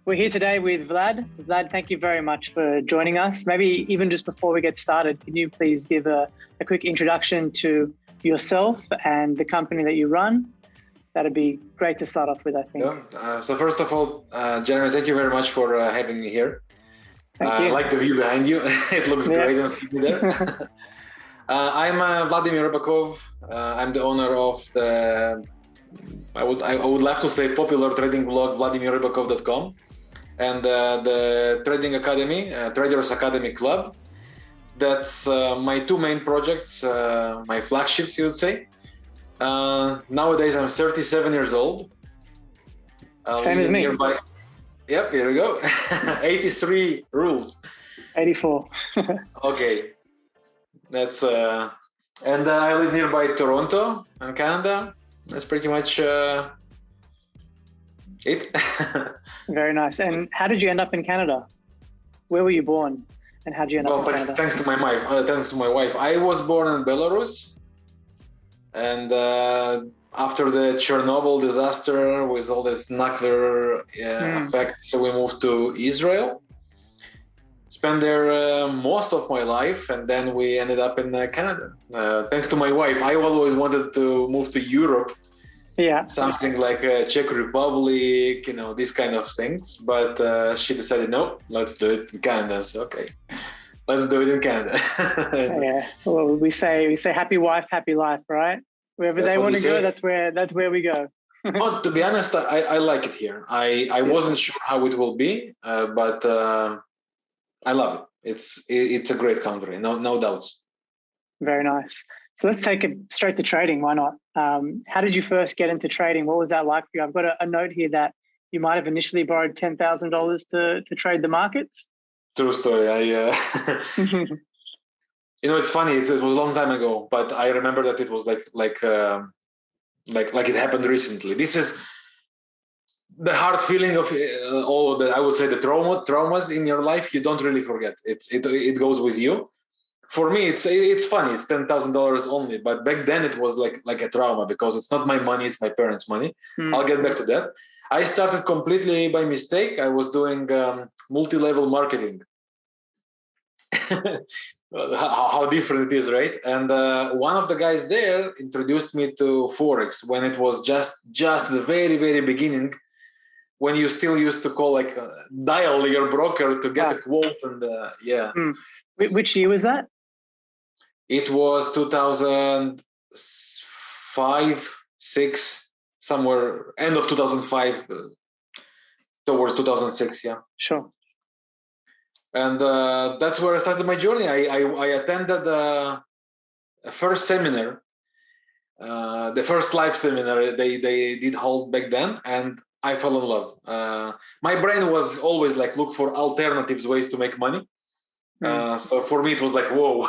We're here today with Vlad. Vlad, thank you very much for joining us. Maybe even just before we get started, can you please give a quick introduction to yourself and the company that you run? That'd be great to start off with, I think. So first of all, Jeremy, thank you very much for having me here. Thank you. I like the view behind you. It looks great in Sydney there. I'm Vladimir Ribakov. I'm the owner of the, I would love to say popular trading blog, VladimirRibakov.com, and the Trading Academy, Traders Academy Club. That's my two main projects, my flagships, you would say. Nowadays, I'm 37 years old. Same as me. Nearby. Yep, here we go. 83 rules. 84. Okay. That's and I live nearby Toronto in Canada. That's pretty much it. Very nice. And how did you end up in Canada? Where were you born? And how did you end up in Canada? Thanks to my wife. I was born in Belarus. And after the Chernobyl disaster with all this nuclear effects, we moved to Israel. Spent there most of my life, and then we ended up in Canada. Thanks to my wife, I always wanted to move to Europe. Yeah. Something like Czech Republic, these kind of things. But she decided, no, let's do it in Canada. So, okay. Let's do it in Canada. Yeah. Well, we say happy wife, happy life, right? Wherever they want to go, that's where we go. Well, to be honest, I like it here. I wasn't sure how it will be, but I love it. It's a great country, no doubts. Very nice. So let's take it straight to trading. Why not? How did you first get into trading? What was that like for you? I've got a note here that you might have initially borrowed $10,000 to trade the markets. True story. It's funny. It was a long time ago, but I remember that it was like it happened recently. This is the hard feeling of all that I would say the traumas in your life. You don't really forget. It goes with you. For me, it's funny. It's $10,000 only, but back then it was like a trauma because it's not my money. It's my parents' money. I'll get back to that. I started completely by mistake. I was doing multi-level marketing. How different it is, right? And one of the guys there introduced me to Forex when it was just the very, very beginning, when you still used to call dial your broker to get a quote. And yeah. Which year was that? It was 2005, 6, somewhere end of 2005, towards 2006. Yeah. Sure. And that's where I started my journey. I attended the first seminar, the first live seminar they did hold back then, and I fell in love. My brain was always look for alternatives, ways to make money. So for me, it was whoa.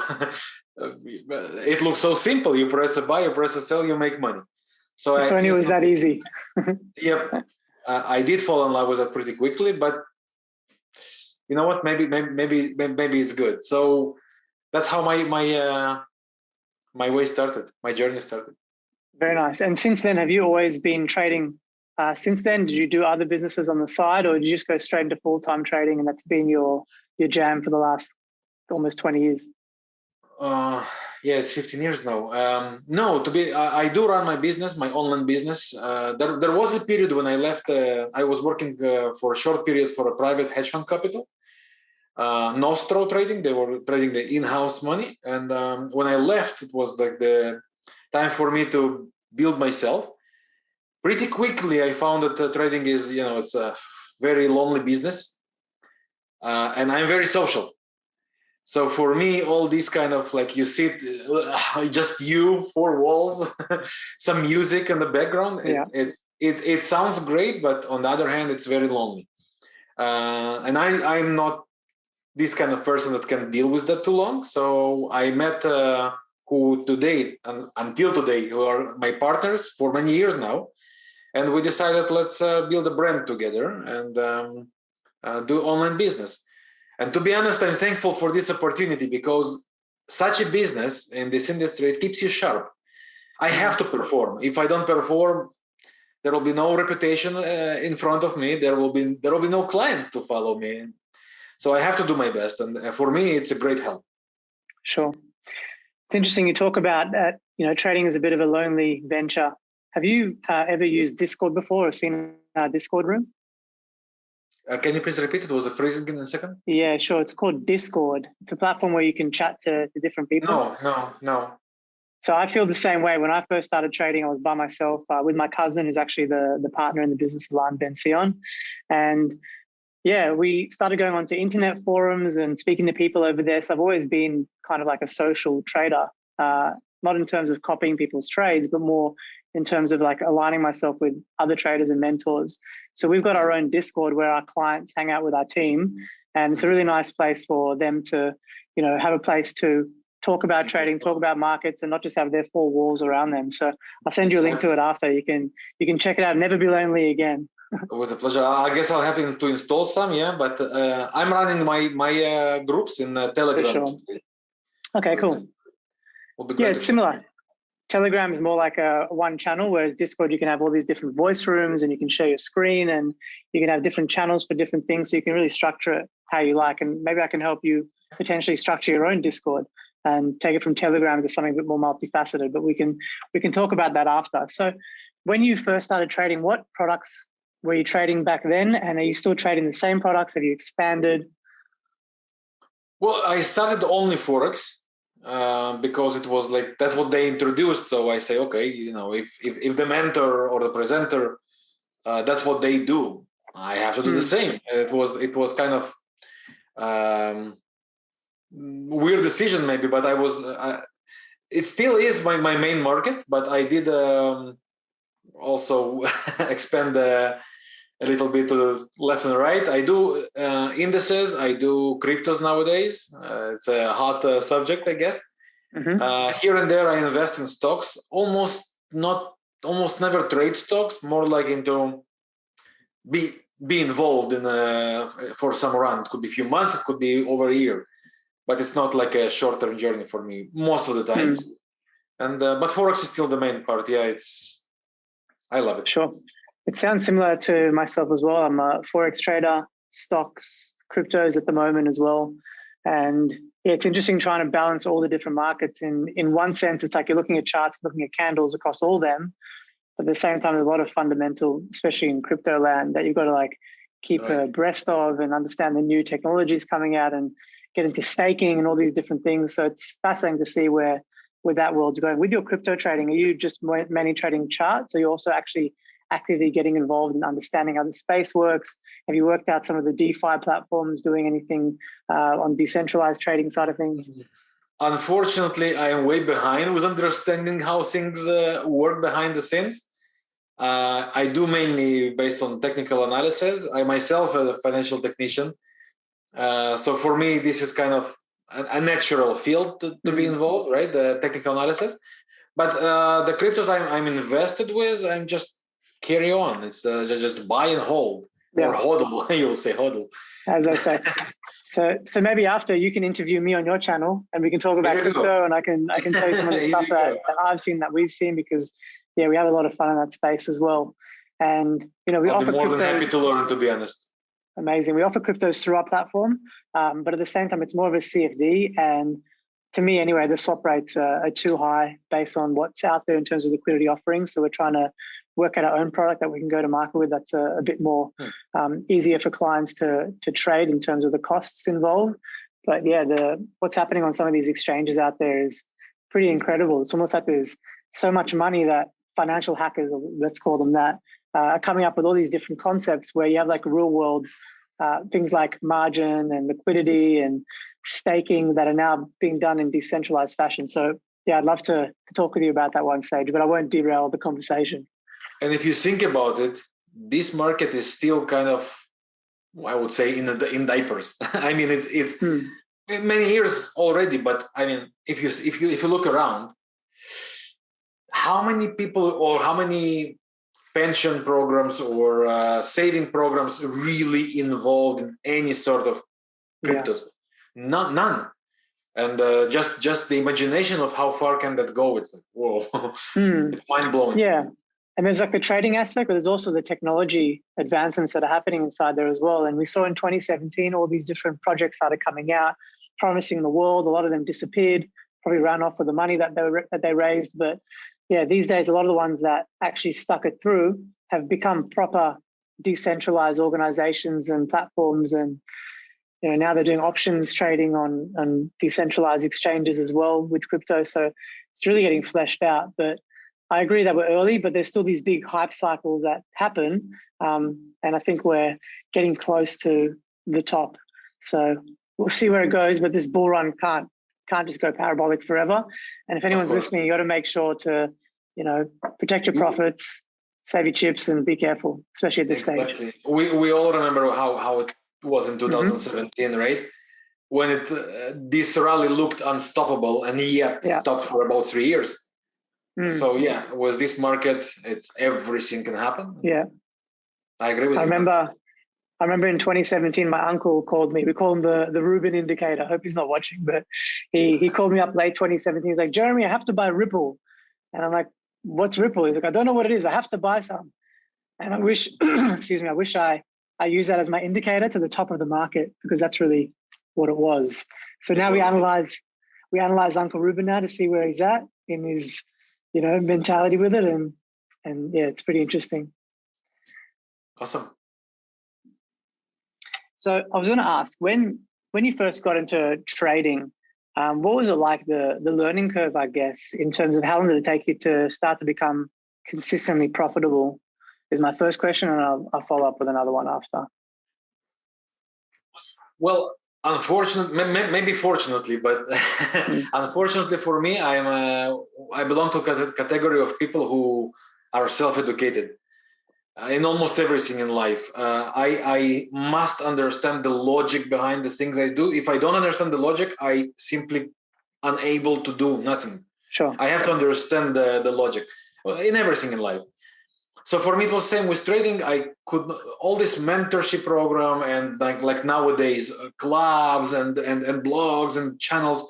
It looks so simple. You press a buy, you press a sell, you make money. So if only it was that easy. Yep. I did fall in love with that pretty quickly, but you know what? Maybe it's good. So that's how my way started. My journey started. Very nice. And since then, have you always been trading? Since then, did you do other businesses on the side, or did you just go straight into full-time trading, and that's been your jam for the last almost 20 years? Yeah, it's 15 years now. No, I do run my business, my online business. There was a period when I left. I was working for a short period for a private hedge fund capital. Nostro trading. They were trading the in-house money. And when I left, it was the time for me to build myself. Pretty quickly, I found that trading is, it's a very lonely business. And I'm very social. So for me, all these kind of you sit, just you, four walls, some music in the background. It sounds great, but on the other hand, it's very lonely. And I'm not this kind of person that can deal with that too long. So I met who today and until today who are my partners for many years now, and we decided let's build a brand together and do online business. And to be honest, I'm thankful for this opportunity because such a business in this industry keeps you sharp. I have to perform. If I don't perform, There will be no reputation in front of me. There will be no clients to follow me. So I have to do my best, and for me, it's a great help. Sure. It's interesting you talk about that. Trading is a bit of a lonely venture. Have you ever used Discord before or seen our Discord room? Can you please repeat? It was a freezing in a second. Yeah, sure. It's called Discord. It's a platform where you can chat to different people. No. So I feel the same way. When I first started trading, I was by myself with my cousin, who's actually the partner in the business, Alan Ben Sion. And yeah, we started going onto internet forums and speaking to people over there. So I've always been kind of like a social trader, not in terms of copying people's trades, but more in terms of like aligning myself with other traders and mentors. So we've got our own Discord where our clients hang out with our team. And it's a really nice place for them to, have a place to talk about trading, talk about markets, and not just have their four walls around them. So I'll send you a link to it after. You can check it out. Never be lonely again. It was a pleasure. I guess I'll have to install some, but I'm running my groups in Telegram. For sure. Okay, cool. Yeah, it's similar. Telegram is more like a one channel, whereas Discord, you can have all these different voice rooms and you can share your screen and you can have different channels for different things. So you can really structure it how you like. And maybe I can help you potentially structure your own Discord and take it from Telegram to something a bit more multifaceted, but we can talk about that after. So when you first started trading, what products were you trading back then? And are you still trading the same products? Have you expanded? Well, I started only Forex because it was like, that's what they introduced. So I say, okay, if the mentor or the presenter, that's what they do, I have to do the same. It was kind of weird decision maybe, but I was, it still is my main market, but I did also expand a little bit to the left and right. I do indices, I do cryptos nowadays. It's a hot subject, I guess. Here and there, I invest in stocks. Almost never trade stocks. More like into be involved in for some run. It could be a few months. It could be over a year, but it's not like a short-term journey for me most of the times. And but Forex is still the main part. Yeah, I love it. Sure. It sounds similar to myself as well. I'm a Forex trader, stocks, cryptos at the moment as well. And yeah, it's interesting trying to balance all the different markets. In one sense, it's like you're looking at charts, looking at candles across all them. But at the same time, there's a lot of fundamental, especially in crypto land, that you've got to like keep abreast of and understand the new technologies coming out and get into staking and all these different things. So it's fascinating to see where that world's going. With your crypto trading, are you just mainly trading charts? Or are you also actually actively getting involved in understanding how the space works? Have you worked out some of the DeFi platforms, doing anything on decentralized trading side of things? Unfortunately, I am way behind with understanding how things work behind the scenes. I do mainly based on technical analysis. I myself am a financial technician. So for me, this is kind of a natural field to be involved, right? The technical analysis. But the cryptos I'm invested with, I'm just carry on. It's just buy and hold, or hodl. You'll say hodl, as I say. So maybe after you can interview me on your channel and we can talk about crypto, and I can tell you some of the stuff that I've seen, that we've seen, because we have a lot of fun in that space as well. And we offer more cryptos. Than happy to learn, to be honest. Amazing. We offer cryptos through our platform, but at the same time, it's more of a CFD. And to me, anyway, the swap rates are too high based on what's out there in terms of liquidity offerings. So we're trying to work out our own product that we can go to market with that's a bit more easier for clients to trade in terms of the costs involved. But what's happening on some of these exchanges out there is pretty incredible. It's almost like there's so much money that financial hackers, let's call them that, are coming up with all these different concepts where you have like real world things like margin and liquidity and staking that are now being done in decentralized fashion. So I'd love to talk with you about that one stage, but I won't derail the conversation. And if you think about it, this market is still kind of, I would say, in diapers. I mean, it's many years already, but I mean, if you look around, how many people or how many pension programs or saving programs really involved in any sort of cryptos? None. And just the imagination of how far can that go, it's like, whoa, it's mind blowing. Yeah. And there's like the trading aspect, but there's also the technology advancements that are happening inside there as well. And we saw in 2017, all these different projects started coming out, promising the world. A lot of them disappeared, probably ran off with the money that they raised. But yeah, these days, a lot of the ones that actually stuck it through have become proper decentralized organizations and platforms. And now they're doing options trading on decentralized exchanges as well with crypto. So it's really getting fleshed out. But I agree that we're early, but there's still these big hype cycles that happen. And I think we're getting close to the top. So we'll see where it goes, but this bull run can't just go parabolic forever. And if anyone's listening, you got to make sure to, protect your profits, save your chips, and be careful, especially at this stage. We all remember how it was in 2017, right? When this rally looked unstoppable, and yet stopped for about 3 years. So with this market, it's everything can happen. Yeah, I agree with you. I remember in 2017, my uncle called me. We call him the Rubin indicator. I hope he's not watching, but he called me up late 2017. He's like, Jeremy, I have to buy Ripple. And I'm like, what's Ripple? He's like, I don't know what it is. I have to buy some. And I wish, excuse me, I wish I use that as my indicator to the top of the market, because that's really what it was. So now we analyze Uncle Rubin now to see where he's at in his mentality with it. And yeah, it's pretty interesting. Awesome. So I was going to ask, when you first got into trading, what was it like, the learning curve, I guess, in terms of how long did it take you to start to become consistently profitable is my first question, and I'll follow up with another one after. Well, unfortunately, maybe fortunately, but unfortunately for me, I belong to a category of people who are self-educated in almost everything in life. I must understand the logic behind the things I do. If I don't understand the logic, I simply unable to do nothing. Sure. I have to understand the logic in everything in life. So for me, it was the same with trading. I could all this mentorship program and like nowadays clubs and blogs and channels.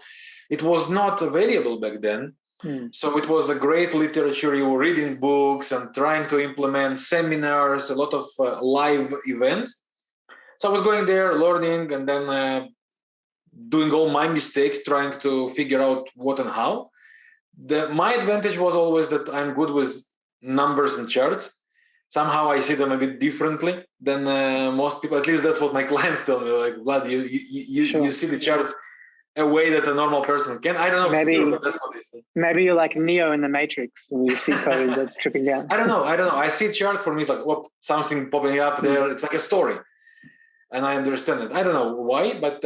It was not available back then. So it was a great literature. You were reading books and trying to implement seminars, a lot of live events. So I was going there, learning, and then doing all my mistakes, trying to figure out what and how. My advantage was always that I'm good with numbers and charts. Somehow I see them a bit differently than most people. At least that's what my clients tell me. Like, Vlad, you see the charts a way that a normal person can. I don't know if it's true, but that's what they say. Maybe you're like Neo in the Matrix and you see code that's tripping down. I don't know. I see a chart, for me, like something popping up there. It's like a story. And I understand it. I don't know why, but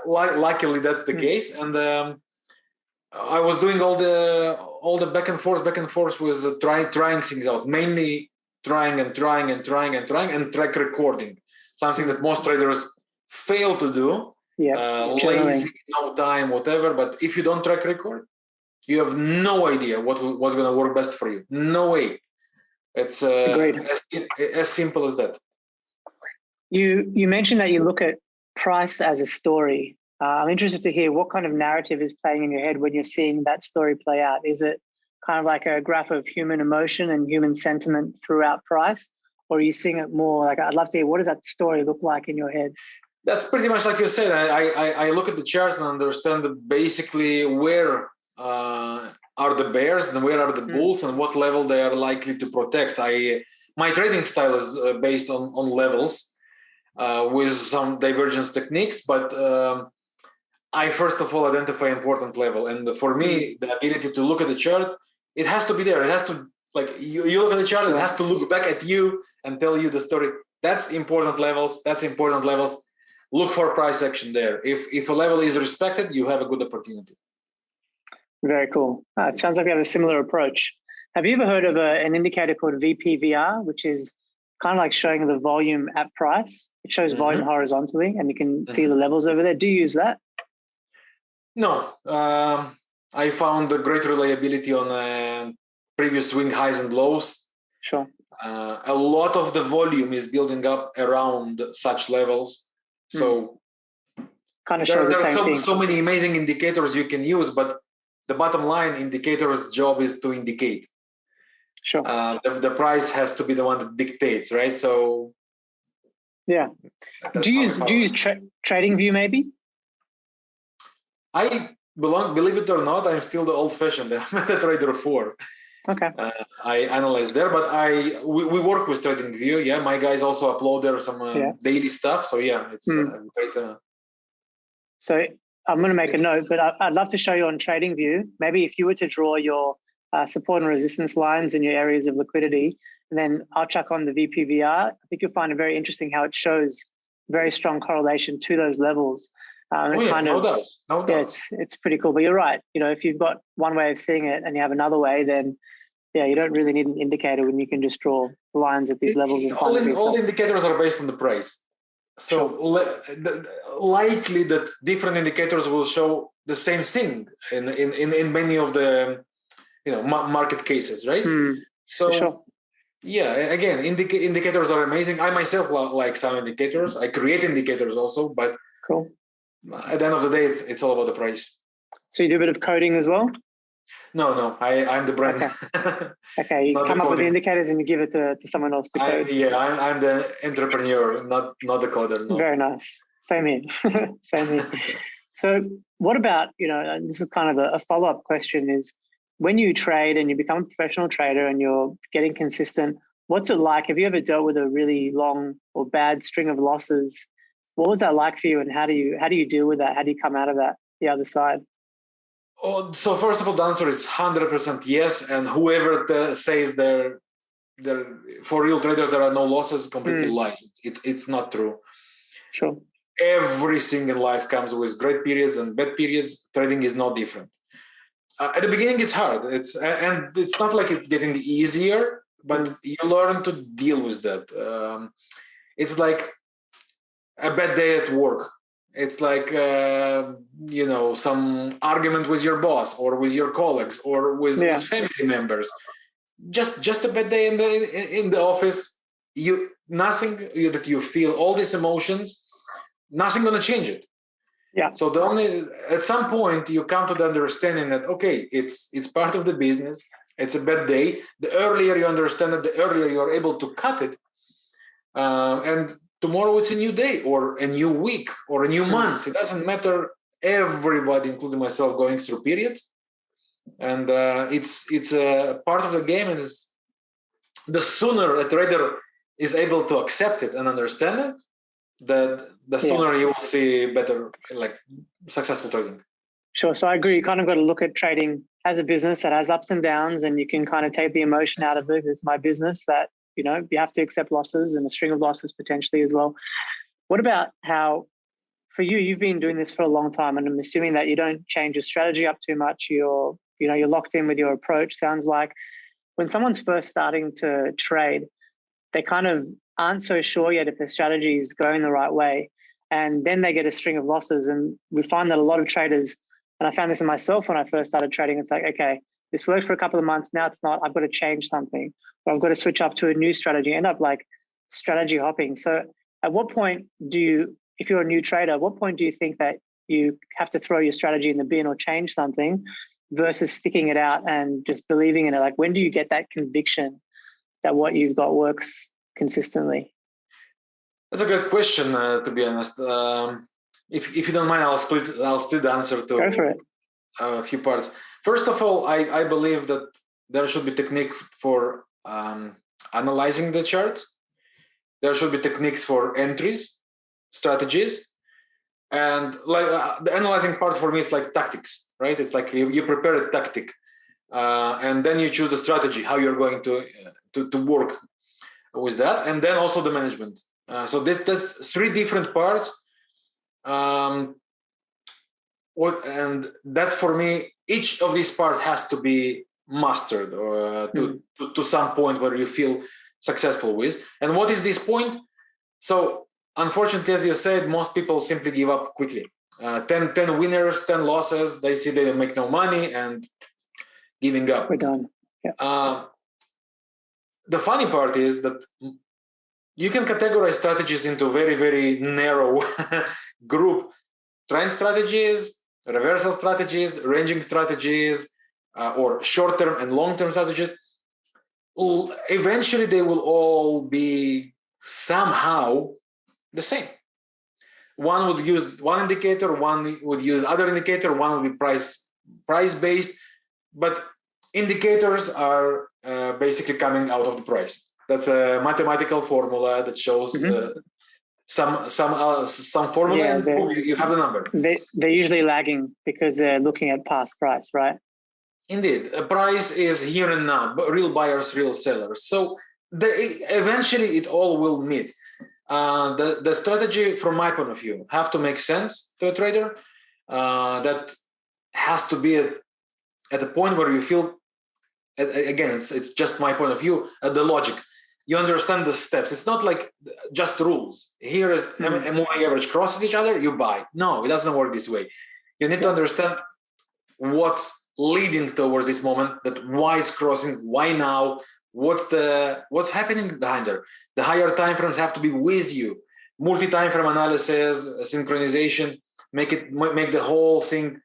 luckily that's the case. And I was doing all the back and forth with trying things out, mainly trying and track recording, something that most traders fail to do. Lazy, no time, whatever. But if you don't track record, you have no idea what's going to work best for you. No way. It's as simple as that. You mentioned that you look at price as a story. I'm interested to hear what kind of narrative is playing in your head when you're seeing that story play out. Is it kind of like a graph of human emotion and human sentiment throughout price? Or are you seeing it more like, I'd love to hear, what does that story look like in your head? That's pretty much like you said. I look at the charts and understand basically where are the bears and where are the bulls and what level they are likely to protect. My trading style is based on levels with some divergence techniques, but I first of all identify important level. And for me, the ability to look at the chart, it has to be there. It has to, like, you look at the chart, it has to look back at you and tell you the story. That's important levels. Look for price action there. If a level is respected, you have a good opportunity. Very cool. It sounds like we have a similar approach. Have you ever heard of an indicator called VPVR, which is kind of like showing the volume at price? It shows volume horizontally, and you can see the levels over there. Do you use that? No. I found a great reliability on previous swing highs and lows. Sure. A lot of the volume is building up around such levels. So kind of shows the same thing. So many amazing indicators you can use, but the bottom line, indicators' job is to indicate. Sure. The price has to be the one that dictates, right? So yeah. Do you use TradingView maybe? Believe it or not, I'm still the old-fashioned. I'm a trader 4. Okay. I analyze there, but we work with TradingView. Yeah, my guys also upload there some daily stuff. So yeah, it's great. So I'm going to make a note, but I'd love to show you on TradingView. Maybe if you were to draw your support and resistance lines in your areas of liquidity, and then I'll check on the VPVR. I think you'll find it very interesting how it shows very strong correlation to those levels. No doubt. It's pretty cool. But you're right. If you've got one way of seeing it and you have another way, then you don't really need an indicator when you can just draw lines at these levels. All the indicators are based on the price. So likely that different indicators will show the same thing in many of the market cases, right? So yeah, again, indicators are amazing. I myself like some indicators. I create indicators also, but cool. At the end of the day, it's all about the price. So you do a bit of coding as well? No, I'm the brand. Okay, you come up with the indicators and you give it to someone else to code. I'm the entrepreneur, not the coder. No. Very nice. Same here. Same here. So what about, this is kind of a follow-up question is, when you trade and you become a professional trader and you're getting consistent, what's it like? Have you ever dealt with a really long or bad string of losses? What was that like for you, and how do you deal with that? How do you come out of that the other side? Oh, so first of all, the answer is 100% yes. And whoever says there for real traders there are no losses, completely lies. It's not true. Sure. Everything in life comes with great periods and bad periods. Trading is no different. At the beginning, it's hard. And it's not like it's getting easier, but you learn to deal with that. It's like a bad day at work. It's like some argument with your boss or with your colleagues or with family members. Just a bad day in the office. Nothing that you feel all these emotions. Nothing gonna change it. Yeah. So at some point you come to the understanding that it's part of the business. It's a bad day. The earlier you understand it, the earlier you're able to cut it, and tomorrow it's a new day or a new week or a new month. It doesn't matter. Everybody, including myself, going through periods, and it's a part of the game. And the sooner a trader is able to accept it and understand it, the sooner you will see better, like successful trading. Sure. So I agree. You kind of got to look at trading as a business that has ups and downs, and you can kind of take the emotion out of it. It's my business that, you have to accept losses and a string of losses potentially as well. What about how, for you, you've been doing this for a long time, and I'm assuming that you don't change your strategy up too much. You're locked in with your approach. Sounds like when someone's first starting to trade, they kind of aren't so sure yet if their strategy is going the right way. And then they get a string of losses. And we find that a lot of traders, and I found this in myself when I first started trading, it's like, okay, this worked for a couple of months. Now it's not. I've got to change something, or I've got to switch up to a new strategy. End up like strategy hopping. So at what point if you're a new trader, at what point do you think that you have to throw your strategy in the bin or change something versus sticking it out and just believing in it? Like, when do you get that conviction that what you've got works consistently? That's a great question, to be honest. If you don't mind, I'll split the answer to Go for it. A few parts. First of all, I believe that there should be technique for analyzing the chart. There should be techniques for entries, strategies, and like the analyzing part for me is like tactics, right? It's like you prepare a tactic, and then you choose the strategy, how you're going to work with that, and then also the management. So that's three different parts. And that's for me, each of these parts has to be mastered to some point where you feel successful with. And what is this point? So unfortunately, as you said, most people simply give up quickly. 10 winners, 10 losses, they see they make no money and giving up. We're done. Yeah. The funny part is that you can categorize strategies into very, very narrow group. Trend strategies, reversal strategies, ranging strategies, or short-term and long-term strategies. eventually they will all be somehow the same. One would use one indicator, one would use other indicator, one would be price based, but indicators are basically coming out of the price. That's a mathematical formula that shows some formula, and boom, you have the number. They're usually lagging because they're looking at past price, right? Indeed, a price is here and now, but real buyers, real sellers. So eventually it all will meet. The strategy, from my point of view, have to make sense to a trader. That has to be at a point where you feel, again, it's just my point of view, the logic. You understand the steps. It's not like just rules. Here is a moving average crosses each other, you buy. No, it doesn't work this way. You need to understand what's leading towards this moment, that why it's crossing, why now, what's happening behind there. The higher time frames have to be with you. Multi-time frame analysis, synchronization, make the whole thing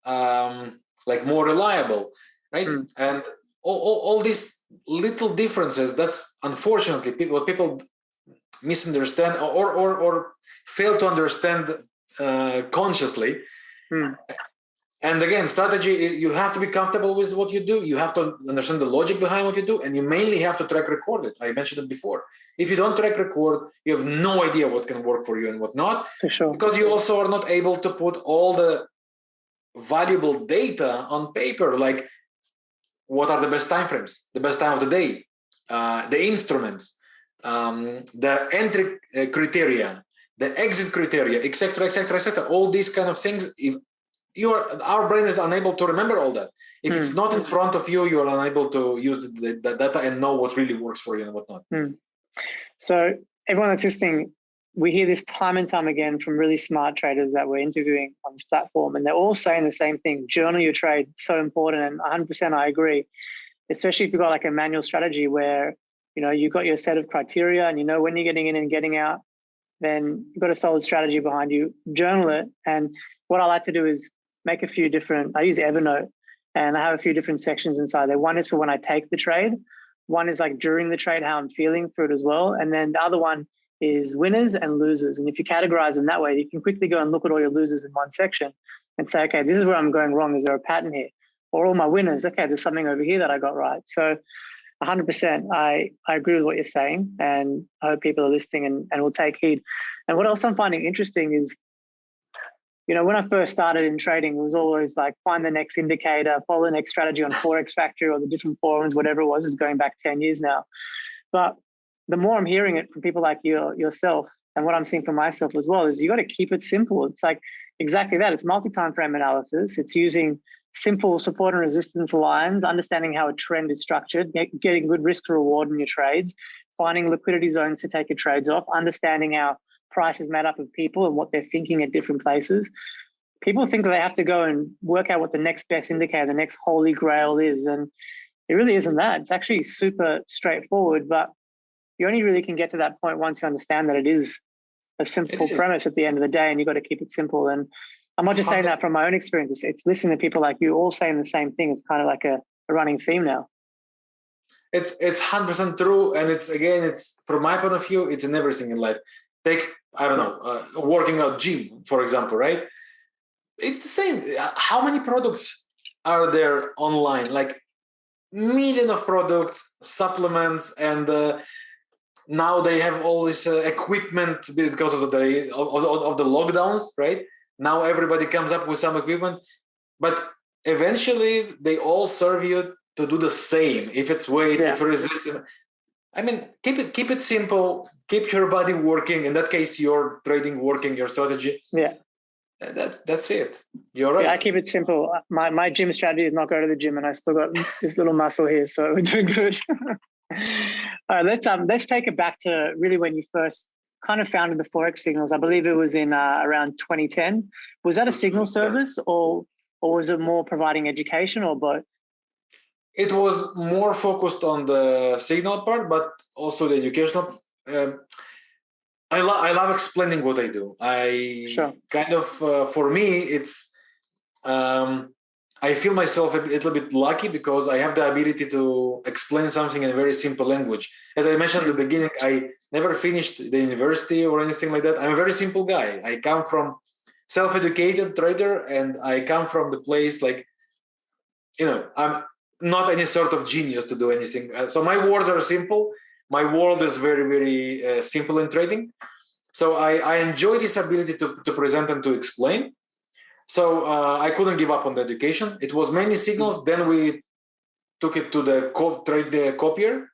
like more reliable, right? And all these little differences, that's unfortunately what people misunderstand or fail to understand consciously. And again, strategy, you have to be comfortable with what you do. You have to understand the logic behind what you do, and you mainly have to track record it. I mentioned it before. If you don't track record, you have no idea what can work for you and what not. For sure. Because you also are not able to put all the valuable data on paper, like what are the best time frames, the best time of the day, the instruments, the entry criteria, the exit criteria, etc., etc., etc. All these kind of things. Our brain is unable to remember all that. If it's not in front of you, you're unable to use the data and know what really works for you and what not. So everyone that's listening, we hear this time and time again from really smart traders that we're interviewing on this platform, and they're all saying the same thing: journal your trades. It's so important, and 100% I agree. Especially if you've got like a manual strategy where you've got your set of criteria and when you're getting in and getting out, then you've got a solid strategy behind you. Journal it, and what I like to do is make a few different. I use Evernote, and I have a few different sections inside there. One is for when I take the trade. One is like during the trade, how I'm feeling through it as well. And then the other one is winners and losers. And if you categorize them that way, you can quickly go and look at all your losers in one section and say, okay, this is where I'm going wrong. Is there a pattern here? Or all my winners, okay, there's something over here that I got right. So 100%, I agree with what you're saying, and I hope people are listening and will take heed. And what else I'm finding interesting is, when I first started in trading, it was always like find the next indicator, follow the next strategy on Forex Factory or the different forums, whatever it was. Is going back 10 years now. But the more I'm hearing it from people like yourself, and what I'm seeing for myself as well, is you got to keep it simple. It's like exactly that. It's multi-time frame analysis. It's using simple support and resistance lines, understanding how a trend is structured, getting good risk to reward in your trades, finding liquidity zones to take your trades off, understanding how price is made up of people and what they're thinking at different places. People think that they have to go and work out what the next best indicator, the next holy grail is. And it really isn't that. It's actually super straightforward, but you only really can get to that point once you understand that it is a simple premise at the end of the day, and you've got to keep it simple. And I'm not just saying that from my own experience. It's listening to people like you all saying the same thing. It's kind of like a running theme now. It's 100% true. And it's from my point of view, it's in everything in life. Take, I don't know, working out gym, for example, right? It's the same. How many products are there online? Like million of products, supplements, and now they have all this equipment because of the lockdowns, right? Now everybody comes up with some equipment, but eventually they all serve you to do the same. If it's weights, if resistance. I mean, keep it simple. Keep your body working. In that case, your trading working, your strategy. Yeah, that's it. You're right. I keep it simple. My gym strategy is not go to the gym, and I still got this little muscle here, so we're doing good. All right, let's take it back to really when you first kind of founded the Forex Signals. I believe it was in around 2010. Was that a signal service, or was it more providing education, or both? It was more focused on the signal part, but also the educational. I love explaining what I do. Kind of for me, it's I feel myself a little bit lucky because I have the ability to explain something in a very simple language. As I mentioned at the beginning, I never finished the university or anything like that. I'm a very simple guy. I come from self-educated trader, and I come from the place like, I'm not any sort of genius to do anything. So my words are simple. My world is very, very simple in trading. So I enjoy this ability to present and to explain. So I couldn't give up on the education. It was mainly signals. Then we took it to the trade the copier.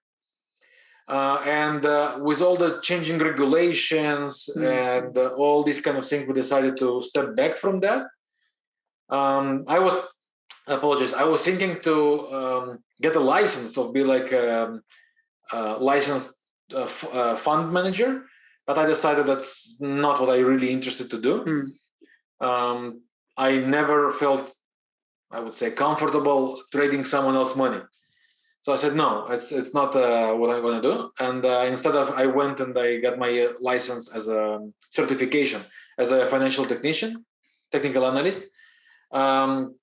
And with all the changing regulations and all these kind of things, we decided to step back from that. I was thinking to get a license of be like a licensed fund manager, but I decided that's not what I really interested to do. I never felt, I would say, comfortable trading someone else's money. So I said, no, it's not what I'm going to do. And instead of, I went and I got my license as a certification as a financial technical analyst. And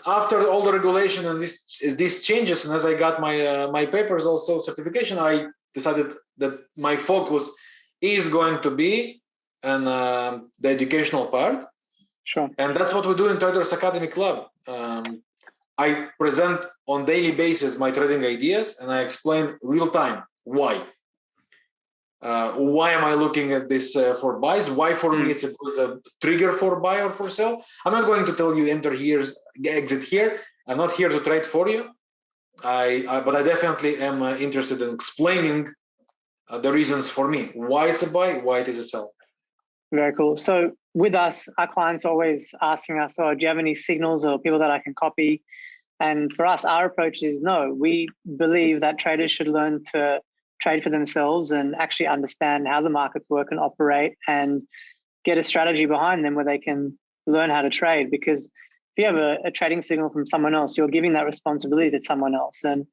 after all the regulation and these changes, and as I got my papers also certification, I decided that my focus is going to be on the educational part. Sure. And that's what we do in Traders Academy Club. I present on daily basis my trading ideas, and I explain real time why. Why am I looking at this for buys? Why for me it's a good trigger for buy or for sell? I'm not going to tell you enter here, exit here. I'm not here to trade for you. But I definitely am interested in explaining the reasons for me, why it's a buy, why it is a sell. Very cool. So with us, our clients are always asking us, do you have any signals or people that I can copy? And for us, our approach is no. We believe that traders should learn to trade for themselves and actually understand how the markets work and operate and get a strategy behind them where they can learn how to trade. Because if you have a trading signal from someone else, you're giving that responsibility to someone else. And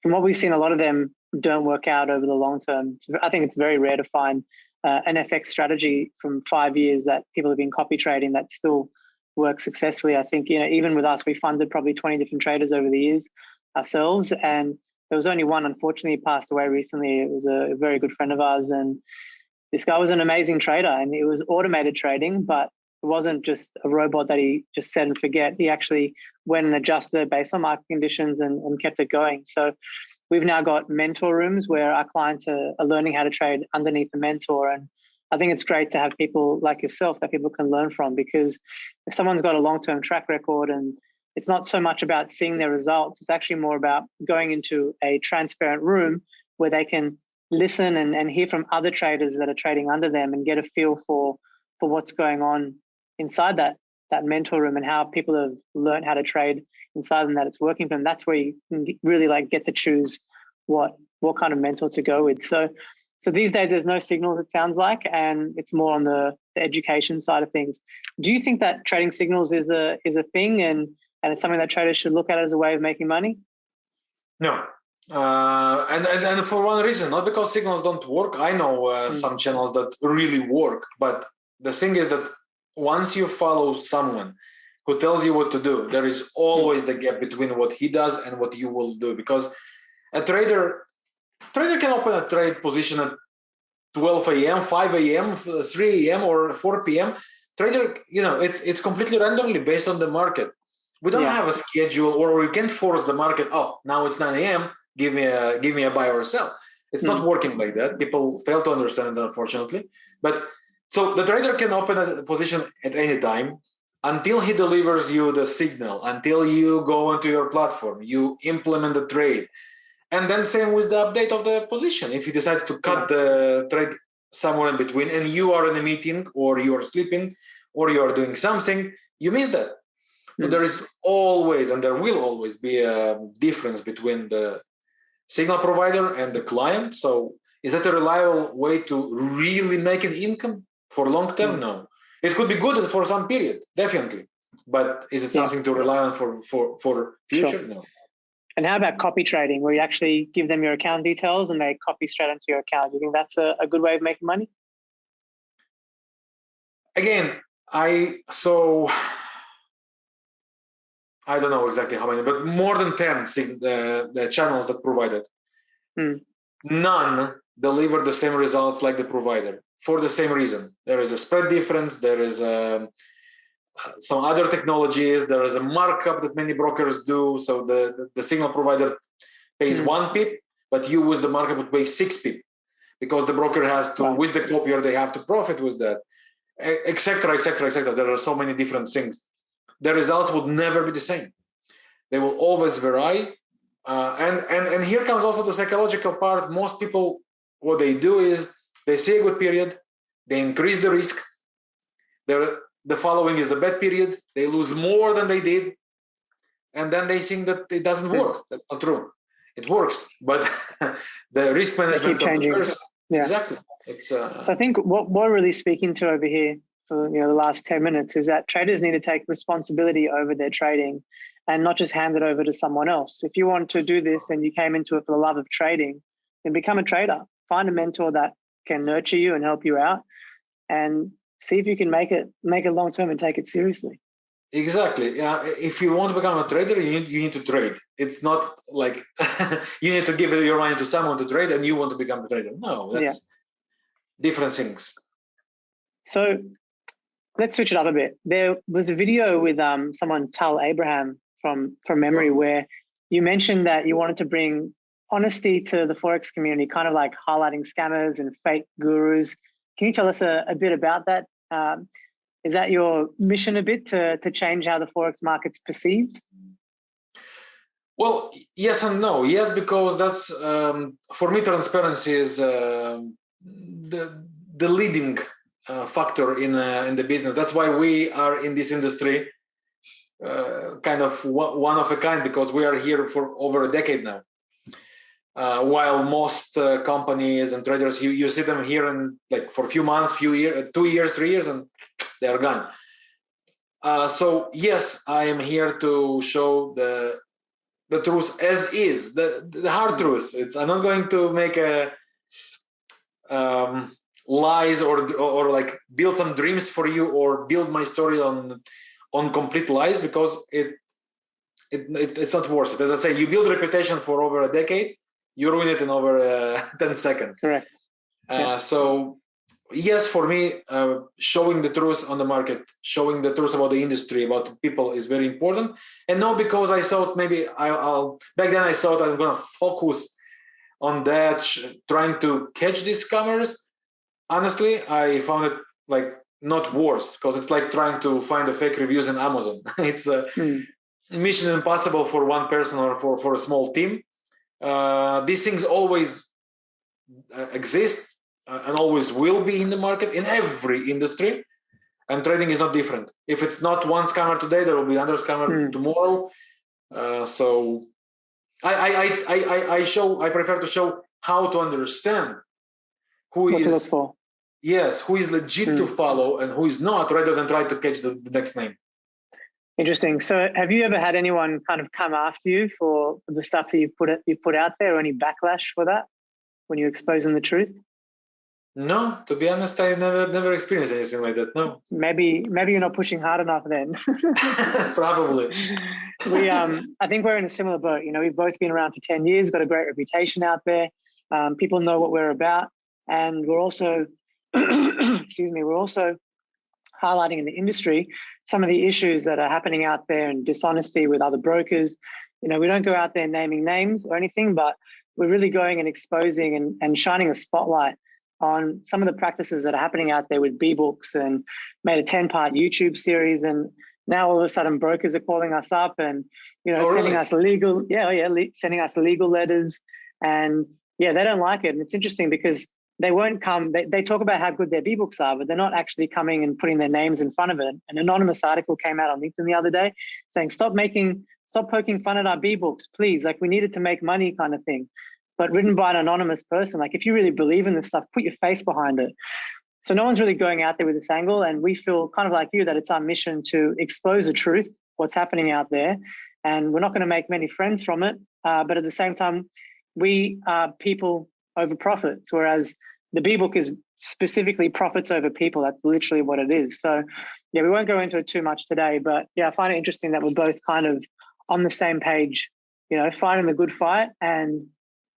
from what we've seen, a lot of them don't work out over the long term. I think it's very rare to find an FX strategy from 5 years that people have been copy trading that still works successfully. I think, even with us, we funded probably 20 different traders over the years ourselves. And there was only one, unfortunately, passed away recently. It was a very good friend of ours. And this guy was an amazing trader, and it was automated trading, but it wasn't just a robot that he just set and forget. He actually went and adjusted based on market conditions and kept it going. So we've now got mentor rooms where our clients are learning how to trade underneath the mentor. And I think it's great to have people like yourself that people can learn from, because if someone's got a long-term track record, and it's not so much about seeing their results, it's actually more about going into a transparent room where they can listen and hear from other traders that are trading under them and get a feel for what's going on inside that mentor room and how people have learned how to trade inside them, that it's working for them. That's where you can really get to choose what kind of mentor to go with. So these days there's no signals, it sounds like, and it's more on the education side of things. Do you think that trading signals is a thing and it's something that traders should look at as a way of making money? No. And for one reason, not because signals don't work. I know some channels that really work, but the thing is that once you follow someone who tells you what to do, there is always the gap between what he does and what you will do. Because a trader can open a trade position at 12 a.m., 5 a.m., 3 a.m., or 4 p.m. Trader, it's completely randomly based on the market. We don't have a schedule, or we can't force the market. Oh, now it's 9 a.m. Give me a buy or a sell. It's not working like that. People fail to understand it, unfortunately. But so the trader can open a position at any time until he delivers you the signal, until you go onto your platform, you implement the trade. And then same with the update of the position. If he decides to cut the trade somewhere in between and you are in a meeting or you are sleeping or you are doing something, you miss that. So there is always, and there will always be a difference between the signal provider and the client. So is that a reliable way to really make an income for long term? No. It could be good for some period, definitely. But is it something to rely on for future? Sure. No. And how about copy trading, where you actually give them your account details and they copy straight into your account? Do you think that's a good way of making money? Again, I don't know exactly how many, but more than 10 the channels that provided. None deliver the same results like the provider for the same reason. There is a spread difference. There is some other technologies. There is a markup that many brokers do. So the signal provider pays 1 pip, but you with the markup would pay 6 pip because the broker has to, with the copier, they have to profit with that, etc., etc., etc. There are so many different things. The results would never be the same. They will always vary. And here comes also the psychological part. Most people, what they do is they see a good period, they increase the risk. The following is the bad period. They lose more than they did, and then they think that it doesn't work. That's not true. It works, but the risk management keep changing. Exactly. It's so I think what we're really speaking to over here for the last 10 minutes is that traders need to take responsibility over their trading and not just hand it over to someone else. If you want to do this and you came into it for the love of trading, then become a trader. Find a mentor that can nurture you and help you out, and see if you can make it long term and take it seriously. Exactly. If you want to become a trader, you need to trade. It's not like you need to give your money to someone to trade and you want to become a trader. No, that's different things. So let's switch it up a bit. There was a video with someone, Tal Abraham, from memory, where you mentioned that you wanted to bring honesty to the Forex community, kind of like highlighting scammers and fake gurus. Can you tell us a bit about that? Is that your mission a bit to change how the Forex market's perceived? Well, yes and no. Yes, because that's, for me, transparency is the leading factor in the business. That's why we are in this industry, kind of one of a kind, because we are here for over a decade now. While most companies and traders, you see them here and like for a few months, 2 years, 3 years, and they are gone. So yes, I am here to show the truth as is, the hard truth. I'm not going to make a lies or like build some dreams for you or build my story on complete lies, because it's not worth it. As I say, you build reputation for over a decade, you ruin it in over 10 seconds. Correct. So yes, for me, showing the truth on the market, showing the truth about the industry, about people is very important. And not because I thought maybe back then I thought I'm going to focus on that, trying to catch these scammers. Honestly, I found it like not worse, because it's like trying to find the fake reviews in Amazon. It's a mission impossible for one person or for a small team. These things always exist and always will be in the market, in every industry, and trading is not different. If it's not one scammer today, there will be another scammer tomorrow. So I prefer to show how to understand who what is to look for. Yes, who is legit to follow and who is not, rather than try to catch the next name. Interesting. So have you ever had anyone kind of come after you for the stuff that you put out there, or any backlash for that when you're exposing the truth? No, to be honest, I never experienced anything like that. No. Maybe you're not pushing hard enough then. Probably. I think we're in a similar boat. We've both been around for 10 years, got a great reputation out there. People know what we're about, and we're also, we're also highlighting in the industry some of the issues that are happening out there, and dishonesty with other brokers. We don't go out there naming names or anything, but we're really going and exposing and shining a spotlight on some of the practices that are happening out there with B-books, and made a 10-part YouTube series. And now all of a sudden brokers are calling us up and, sending us sending us legal letters. And they don't like it. And it's interesting because they won't come, they talk about how good their B-books are, but they're not actually coming and putting their names in front of it. An anonymous article came out on LinkedIn the other day saying, stop poking fun at our B-books, please. Like, we need it to make money, kind of thing. But written by an anonymous person. Like, if you really believe in this stuff, put your face behind it. So no one's really going out there with this angle. And we feel kind of like you, that it's our mission to expose the truth, what's happening out there. And we're not going to make many friends from it. But at the same time, we are people over profits, whereas the B-book is specifically profits over people. That's literally what it is. So we won't go into it too much today, but I find it interesting that we're both kind of on the same page, fighting the good fight and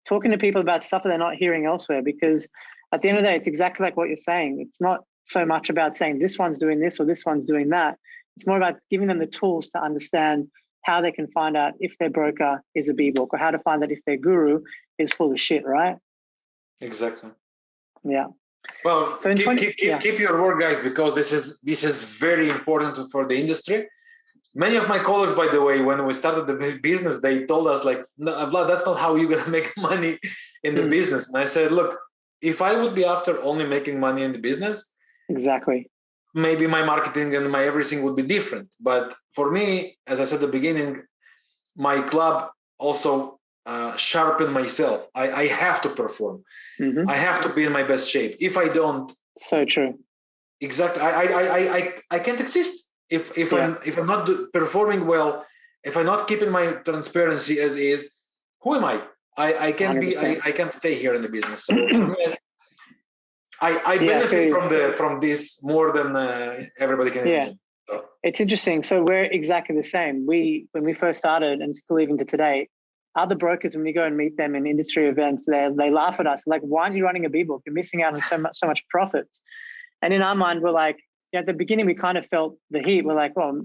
talking to people about stuff that they're not hearing elsewhere. Because at the end of the day, it's exactly like what you're saying. It's not so much about saying this one's doing this or this one's doing that. It's more about giving them the tools to understand how they can find out if their broker is a B-book, or how to find out if their guru is full of shit, right? Exactly. Yeah. Well, so keep your word, guys, because this is very important for the industry. Many of my colleagues, by the way, when we started the business, they told us like, no, Vlad, that's not how you're gonna make money in the business. And I said, look, if I would be after only making money in the business, exactly, maybe my marketing and my everything would be different. But for me, as I said at the beginning, my club also sharpen myself. I have to perform. Mm-hmm. I have to be in my best shape. If I don't, so true. Exactly, I can't exist if I'm not performing well. If I'm not keeping my transparency as is, who am I? I can't 100%. I can't stay here in the business. So for me, I benefit from this more than everybody can imagine. So. It's interesting. So we're exactly the same. When we first started, and still even to today, other brokers, when we go and meet them in industry events, they laugh at us like, "Why aren't you running a B-book? You're missing out on so much profits." And in our mind, we're like, at the beginning, we kind of felt the heat. We're like, well,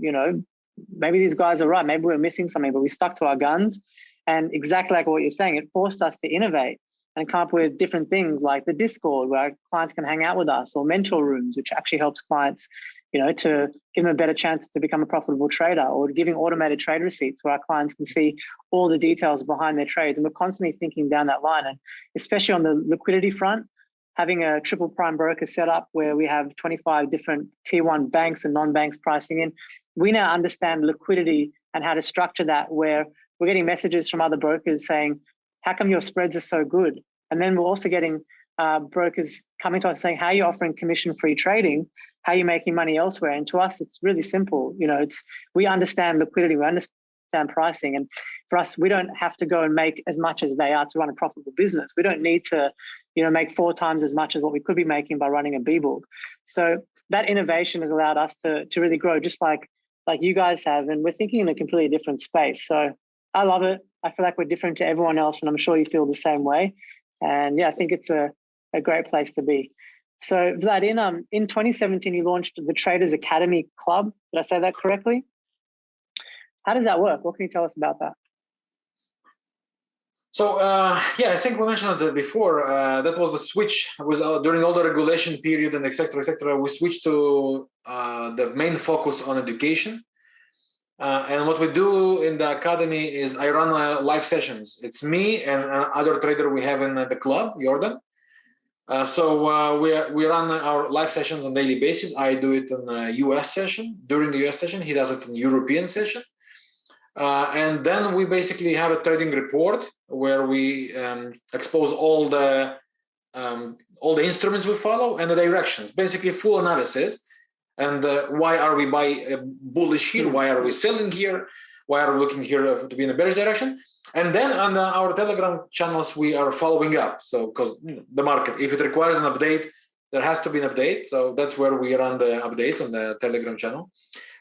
maybe these guys are right. Maybe we're missing something, but we stuck to our guns. And exactly like what you're saying, it forced us to innovate and come up with different things like the Discord, where our clients can hang out with us, or mentor rooms, which actually helps clients, to give them a better chance to become a profitable trader, or giving automated trade receipts where our clients can see all the details behind their trades. And we're constantly thinking down that line. And especially on the liquidity front, having a triple prime broker set up where we have 25 different tier one banks and non-banks pricing in, we now understand liquidity and how to structure that, where we're getting messages from other brokers saying, how come your spreads are so good? And then we're also getting brokers coming to us saying, how are you offering commission-free trading? How are you making money elsewhere? And to us, it's really simple. We understand liquidity, we understand pricing. And for us, we don't have to go and make as much as they are to run a profitable business. We don't need to, make 4 times as much as what we could be making by running a B-book. So that innovation has allowed us to really grow, just like you guys have. And we're thinking in a completely different space. So I love it. I feel like we're different to everyone else, and I'm sure you feel the same way. And yeah, I think it's a great place to be. So Vlad, in 2017, you launched the Traders Academy Club. Did I say that correctly? How does that work? What can you tell us about that? So I think we mentioned it before. That was the switch. It was during all the regulation period and et cetera, we switched to the main focus on education. And what we do in the academy is I run live sessions. It's me and another trader we have in the club, Jordan. So we run our live sessions on a daily basis. I do it in a US session. During the US session, he does it in European session. And then we basically have a trading report where we expose all the instruments we follow and the directions, basically full analysis. And why are we bullish here? Why are we selling here? Why are we looking here to be in a bearish direction? And then on our Telegram channels, we are following up. So because the market, if it requires an update, there has to be an update. So that's where we run the updates on the Telegram channel.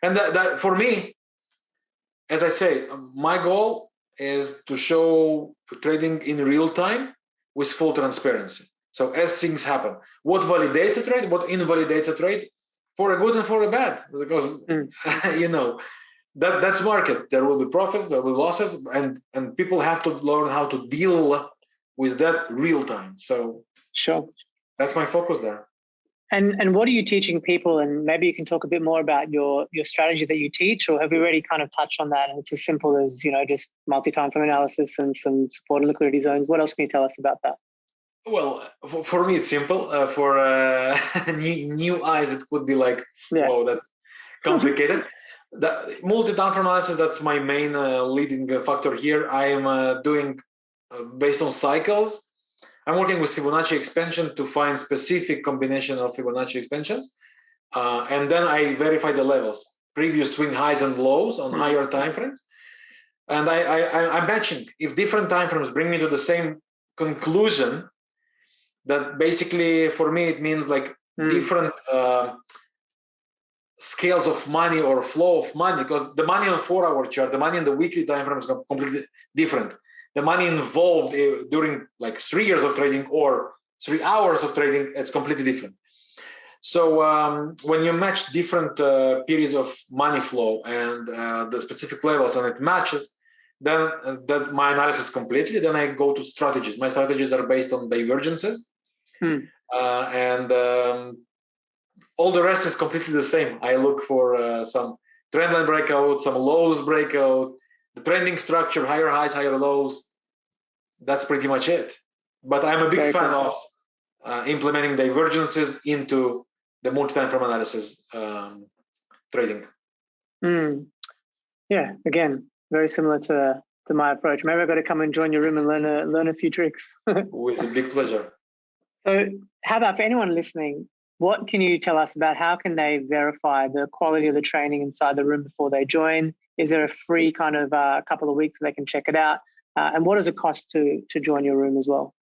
And that for me, as I say, my goal is to show trading in real time with full transparency. So as things happen, what validates a trade, what invalidates a trade, for a good and for a bad, because that's market. There will be profits, there will be losses, and people have to learn how to deal with that real time. So sure, that's my focus there. And what are you teaching people? And maybe you can talk a bit more about your strategy that you teach, or have we already kind of touched on that? And it's as simple as just multi-time frame analysis and some support and liquidity zones. What else can you tell us about that? Well, for me, it's simple. For new eyes, it could be like, oh, that's complicated. The multi-time frame analysis, that's my main leading factor here. I am doing based on cycles. I'm working with Fibonacci expansion to find specific combination of Fibonacci expansions. And then I verify the levels, previous swing highs and lows on higher timeframes. And I'm matching. If different timeframes bring me to the same conclusion, that basically for me, it means like different scales of money or flow of money, because the money on 4-hour chart, the money in the weekly time frame is completely different. The money involved during like 3 years of trading or 3 hours of trading, it's completely different. So when you match different periods of money flow and the specific levels and it matches, then that my analysis completely, then I go to strategies. My strategies are based on divergences. And all the rest is completely the same. I look for some trendline breakout, some lows breakout, the trending structure, higher highs, higher lows. That's pretty much it. But I'm a big fan of implementing divergences into the multi-time frame analysis trading. Yeah, again, very similar to my approach. Maybe I've got to come and join your room and learn a few tricks. With a big pleasure. So how about for anyone listening, what can you tell us about how can they verify the quality of the training inside the room before they join? Is there a free kind of couple of weeks so they can check it out? And what does it cost to join your room as well?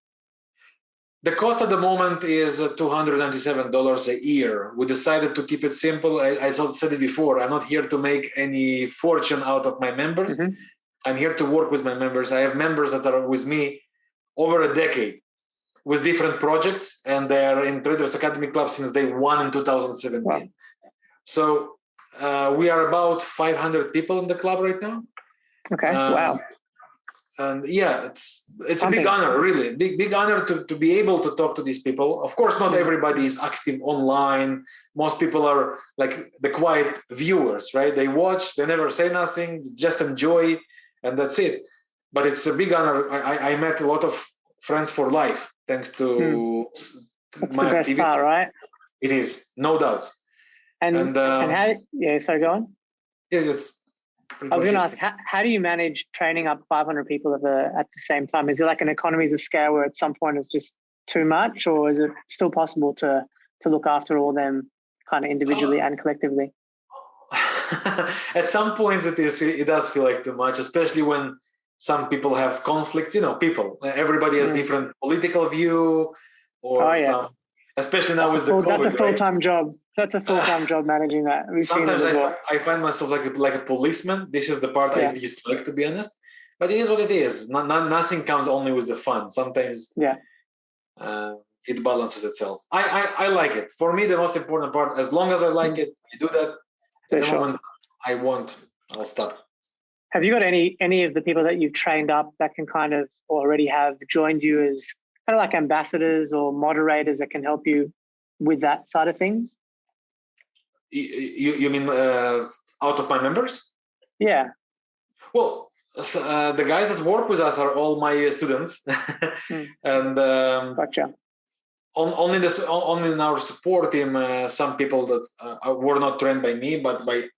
The cost at the moment is $297 a year. We decided to keep it simple. I said it before, I'm not here to make any fortune out of my members. I'm here to work with my members. I have members that are with me over a decade with different projects, and they are in Traders Academy Club since day one in 2017. Wow. So we are about 500 people in the club right now. Okay, wow. And yeah, it's a big honor, really. Big honor to be able to talk to these people. Of course, not everybody is active online. Most people are like the quiet viewers, right? They watch, they never say nothing, just enjoy, and that's it. But it's a big honor. I met a lot of friends for life thanks to that's my the best activity. Part, right? It is, no doubt. And how? Yeah, sorry, go on. Yeah, that's. I was going to ask, how do you manage training up 500 people at the same time? Is it like an economies of scale where at some point it's just too much, or is it still possible to look after all them kind of individually and collectively? At some points it does feel like too much, especially when some people have conflicts. Everybody has different political view, or some, especially now with the COVID. That's a full-time job. That's a full-time job managing that. Sometimes I find myself like a policeman. This is the part I dislike, to be honest. But it is what it is. Nothing comes only with the fun. Sometimes it balances itself. I like it. For me, the most important part, as long as I like it, I do that. At the moment I want, I'll stop. Have you got any of the people that you've trained up that can kind of already have joined you as kind of like ambassadors or moderators that can help you with that side of things? You mean out of my members? Yeah. Well, the guys that work with us are all my students, and gotcha. Only in our support team, some people that were not trained by me, but by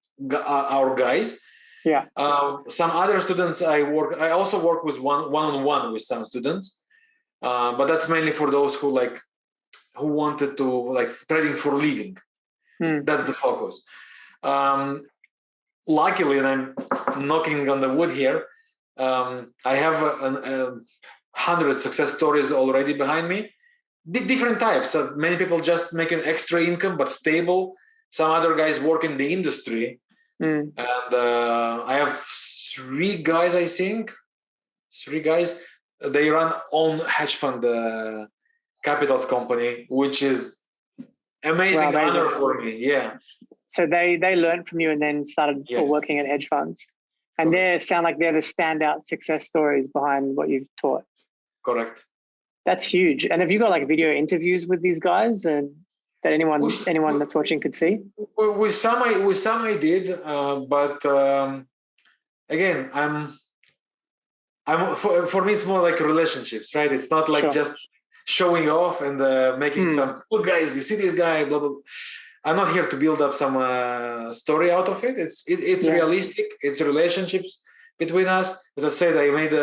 our guys. Yeah. Some other students I also work with one-on-one with some students, but that's mainly for those who wanted to trading for a living. That's the focus. Luckily, and I'm knocking on the wood here, I have 100 success stories already behind me. Different types. Many people just making extra income but stable. Some other guys work in the industry. And I have 3 guys, I think. 3 guys. They run own hedge fund capitals company, which is amazing honor for me. Yeah. So they learned from you and then started working at hedge funds. And they sound like they're the standout success stories behind what you've taught. Correct. That's huge. And have you got video interviews with these guys and that anyone that's watching could see? With some I did, but again, for me it's more like relationships, right? It's not like just showing off and making some, look guys, you see this guy, blah, blah, blah. I'm not here to build up some story out of it. It's realistic. It's relationships between us. As I said, I made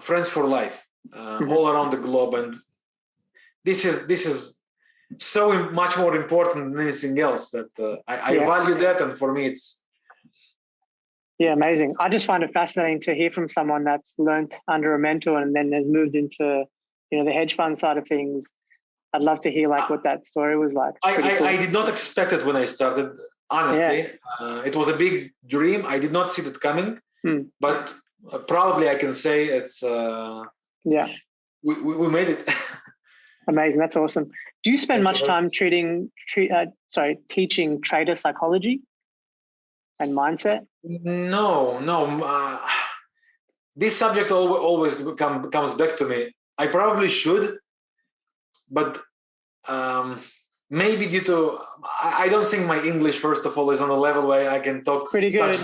friends for life all around the globe, and this is so much more important than anything else. That I value that, and for me, it's amazing. I just find it fascinating to hear from someone that's learned under a mentor and then has moved into the hedge fund side of things. I'd love to hear what that story was like. I did not expect it when I started. honestly. It was a big dream. I did not see that coming, but proudly I can say it's we made it. Amazing. That's awesome. Do you spend much time teaching trader psychology and mindset? No. This subject always comes back to me. I probably should, but maybe due to I don't think my English, first of all, is on a level where I can talk pretty good.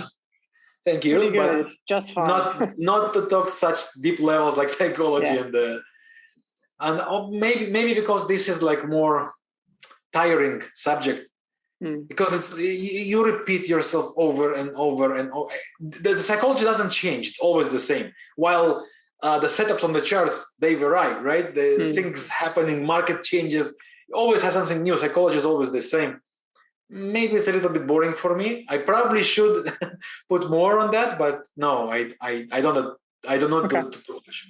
Thank you, pretty good. But it's just fine. not to talk such deep levels like psychology and maybe because this is like more tiring subject. Because it's you repeat yourself over and over and over. The psychology doesn't change; it's always the same. While the setups on the charts, they vary, right? The things happening, market changes. You always have something new. Psychology is always the same. Maybe it's a little bit boring for me. I probably should put more on that, but no, I don't know too much.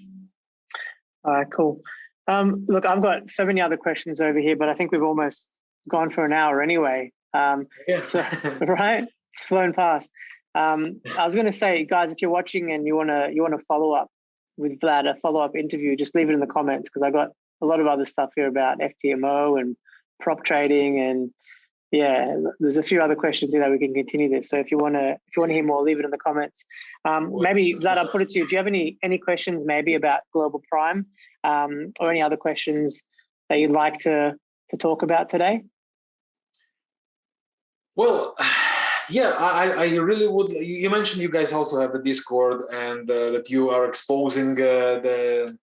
All right, cool. Look, I've got so many other questions over here, but I think we've almost gone for an hour anyway. So, right, it's flown past. I was going to say, guys, if you're watching and you want to follow up with Vlad, a follow-up interview, just leave it in the comments, because I got a lot of other stuff here about FTMO and prop trading, and there's a few other questions here that we can continue this. So if you want to hear more, leave it in the comments. Maybe Vlad, I'll put it to you. Do you have any questions maybe about Global Prime, or any other questions that you'd like to talk about today? Well, I really would. You mentioned you guys also have the Discord, and that you are exposing the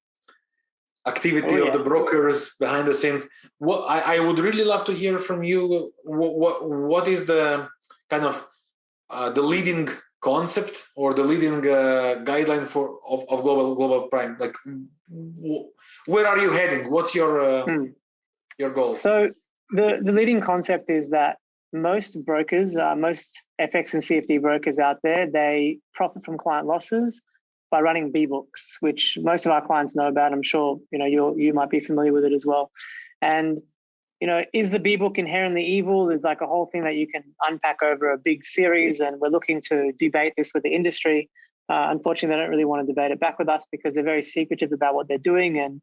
activity of the brokers behind the scenes. I would really love to hear from you. What is the kind of the leading concept or the leading guideline of Global Prime? Like, where are you heading? What's your goal? So the leading concept is that most brokers, most FX and CFD brokers out there, they profit from client losses by running B books, which most of our clients know about. I'm sure you might be familiar with it as well. And is the B book inherently evil? There's like a whole thing that you can unpack over a big series, and we're looking to debate this with the industry. Unfortunately, they don't really want to debate it back with us because they're very secretive about what they're doing, and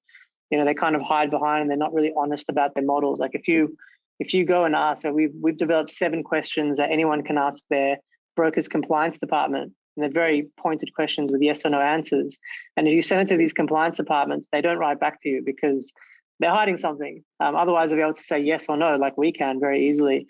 they kind of hide behind, and they're not really honest about their models. Like if you go and ask, so we've developed 7 questions that anyone can ask their broker's compliance department, and they're very pointed questions with yes or no answers. And if you send it to these compliance departments, they don't write back to you because they're hiding something. Otherwise, they'll be able to say yes or no, like we can very easily.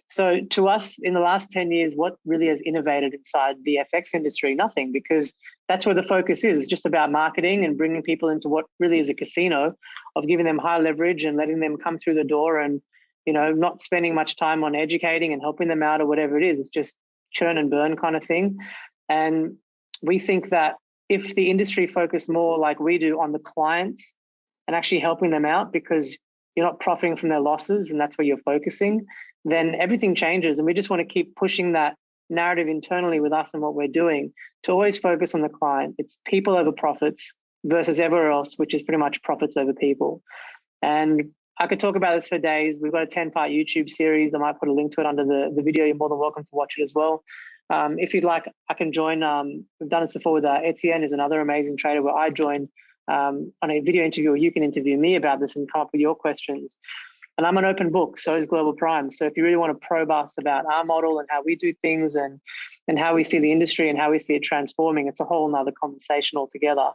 So to us, in the last 10 years, what really has innovated inside the FX industry? Nothing, because that's where the focus is. It's just about marketing and bringing people into what really is a casino, of giving them high leverage and letting them come through the door, and not spending much time on educating and helping them out or whatever it is. It's just churn and burn kind of thing. And we think that if the industry focused more like we do on the clients and actually helping them out, because you're not profiting from their losses and that's where you're focusing, then everything changes. And we just want to keep pushing that narrative internally with us and what we're doing to always focus on the client. It's people over profits versus everywhere else, which is pretty much profits over people. And I could talk about this for days. We've got a 10-part YouTube series. I might put a link to it under the video. You're more than welcome to watch it as well. If you'd like, I can join. We've done this before with Etienne, is another amazing trader, where I join on a video interview, or you can interview me about this and come up with your questions. And I'm an open book, so is Global Prime. So if you really want to probe us about our model and how we do things, and how we see the industry and how we see it transforming, it's a whole nother conversation altogether.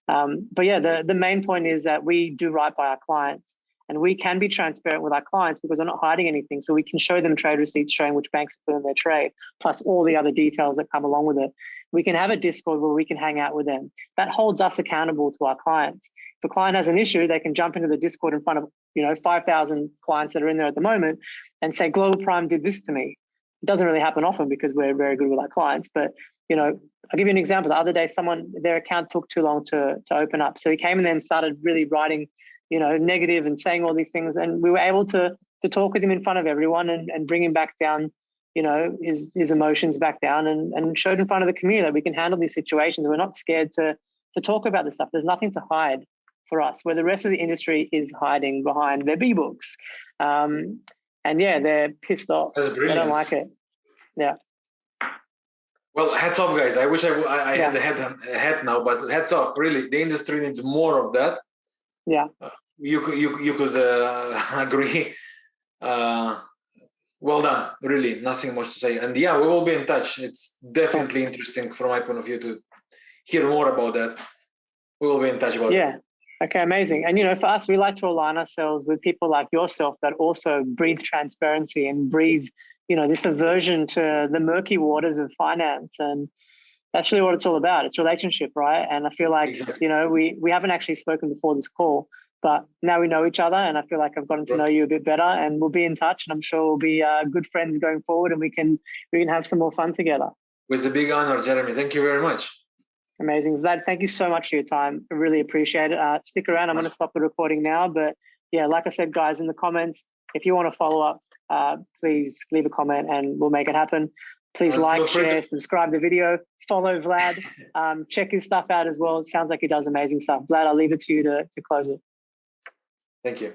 But yeah, the main point is that we do right by our clients. And we can be transparent with our clients because we're not hiding anything. So we can show them trade receipts showing which banks are in their trade, plus all the other details that come along with it. We can have a Discord where we can hang out with them. That holds us accountable to our clients. If a client has an issue, they can jump into the Discord in front of 5,000 clients that are in there at the moment and say, Global Prime did this to me. It doesn't really happen often because we're very good with our clients. But I'll give you an example. The other day, their account took too long to open up. So he came in there and started really writing negative and saying all these things. And we were able to talk with him in front of everyone and bring him back down, his emotions back down, and showed in front of the community that we can handle these situations. We're not scared to talk about this stuff. There's nothing to hide for us, where the rest of the industry is hiding behind their B-books. And yeah, they're pissed off. That's brilliant. They don't like it. Yeah. Well, hats off, guys. I wish I Yeah. had a hat now, but hats off. Really, the industry needs more of that. Yeah. You could agree. Well done. Really, nothing much to say. And yeah, we will be in touch. It's definitely interesting from my point of view to hear more about that. We will be in touch about it. Yeah. Okay, amazing. And, for us, we like to align ourselves with people like yourself that also breathe transparency and breathe, this aversion to the murky waters of finance. And that's really what it's all about. It's relationship, right? And I feel like, Exactly. we haven't actually spoken before this call, but now we know each other, and I feel like I've gotten to know you a bit better, and we'll be in touch, and I'm sure we'll be good friends going forward, and we can have some more fun together. It was a big honor, Jeremy. Thank you very much. Amazing. Vlad, thank you so much for your time. I really appreciate it. Stick around. I'm going to stop the recording now. But yeah, like I said, guys, in the comments, if you want to follow up, please leave a comment and we'll make it happen. Please like, share, subscribe the video, follow Vlad, check his stuff out as well. It sounds like he does amazing stuff. Vlad, I'll leave it to you to close it. Thank you.